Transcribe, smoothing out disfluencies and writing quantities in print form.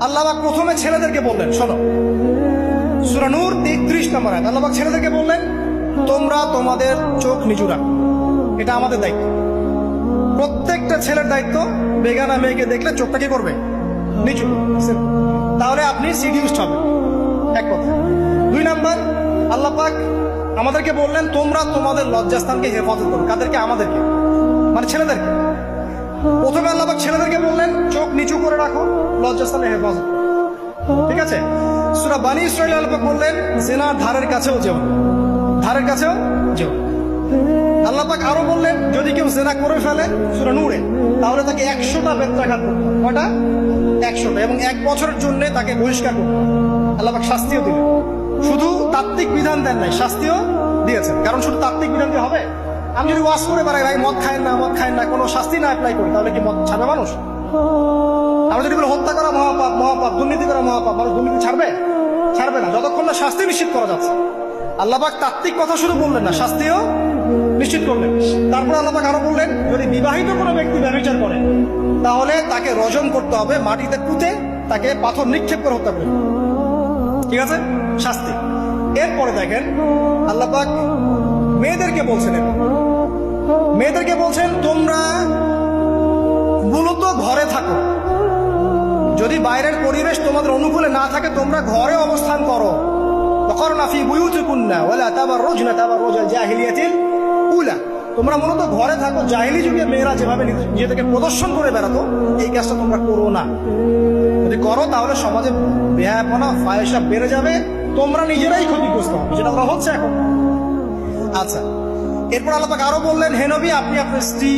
আল্লাহ পাক প্রথমে ছেলেদেরকে বললেন, শোনো, সূরা নূর 33 নম্বর আয়াত। আল্লাহ পাক ছেলেদেরকে বললেন, তোমরা তোমাদের চোখ নিচু রাখো, এটা আমাদের দায়িত্ব। প্রত্যেকটা ছেলের দায়িত্ব বেগানা মেয়েকে দেখলে চোখটা কি করবে? নিচু। তাহলে আপনি সিডিউসড হবেন, এক কথা। 2 নাম্বার, আল্লাহ পাক আমাদেরকে বললেন, তোমরা তোমাদের লজ্জাস্থানকে হেফাজত করো। কাদেরকে? আমাদেরকে, মানে ছেলেদেরকে। প্রথমে আল্লাহ পাক ছেলেদেরকে বললেন, চোখ নিচু করে রাখো, লজ্জাস্থানে হেফাজত করো। ঠিক আছে? সূরা বানী ইসরাঈল আল্লাহ পাক বললেন, জিনার ধারের কাছেও যেও না, ধারের কাছেও যেও না। আল্লাহ পাক আরো বললেন, যদি কেউ জিনা করে ফেলে, সূরা নূরে, তাহলে তাকে 100টা বেত্রাঘাত করতে হবে। কয়টা? 100টা, এবং 1 বছরের জন্য তাকে বহিষ্কার করতে হবে। আল্লাহ পাক শাস্তিও দিলেন, শুধু তাত্ত্বিক বিধান দেন নাই, শাস্তিও দিয়েছেন। কারণ শুধু তাত্ত্বিক বিধান দিয়ে হবে? আমি যদি ওয়াজ করে বেড়াই, ভাই মদ খায় না, মদ খায় না, কোনো শাস্তি না অ্যাপ্লাই করি, তাহলে কি মদ ছাড়বে মানুষ? আমরা যদি বলি হত্যা করা মহাপাপ, মহাপাপ, দুর্নীতি করা মহাপাপ, মানুষ দুর্নীতি ছাড়বে? ছাড়বে না, যতক্ষণ না শাস্তি নিশ্চিত করা যাচ্ছে। আল্লাহ পাক তাত্ত্বিক কথা শুধু বললেন না, শাস্তিও নিশ্চিত করলেন। তারপর আল্লাহ পাক আরো বললেন, যদি বিবাহিত কোনো ব্যক্তি ব্যভিচার করে, তাহলে তাকে রজম করতে হবে, মাটিতে পুঁতে তাকে পাথর নিক্ষেপ করে হত্যা করবে। ঠিক আছে? শাস্তি। এরপরে দেখেন আল্লাহ পাক মেয়েদেরকে বলছেন, তোমরা মূলত ঘরে থাকো। যদি বাইরের পরিবেশ তোমাদের অনুকূলে না থাকে, তোমরা ঘরে অবস্থান করো। ওয়াকরনা ফি বুয়ুতিকুন্না ওয়ালা তাবাররুজনা তাবাররুজাল জাহিলিয়াতিল উলা। তোমরা মূলত ঘরে থাকো। জাহিলি যুগে মেয়েরা যেভাবে নিজেদেরকে প্রদর্শন করে বেড়াতো, এই কাজটা তোমরা করো না। যদি করো তাহলে সমাজে বেহায়াপনা, ফায়সা বেড়ে যাবে, তোমরা নিজেরাই ক্ষতিগ্রস্ত হবে, যেটা ওরা হচ্ছে এখন। আচ্ছা, এরপর আল্লাহ পাক আরো বললেন, হে নবী, আপনি আপনার স্ত্রী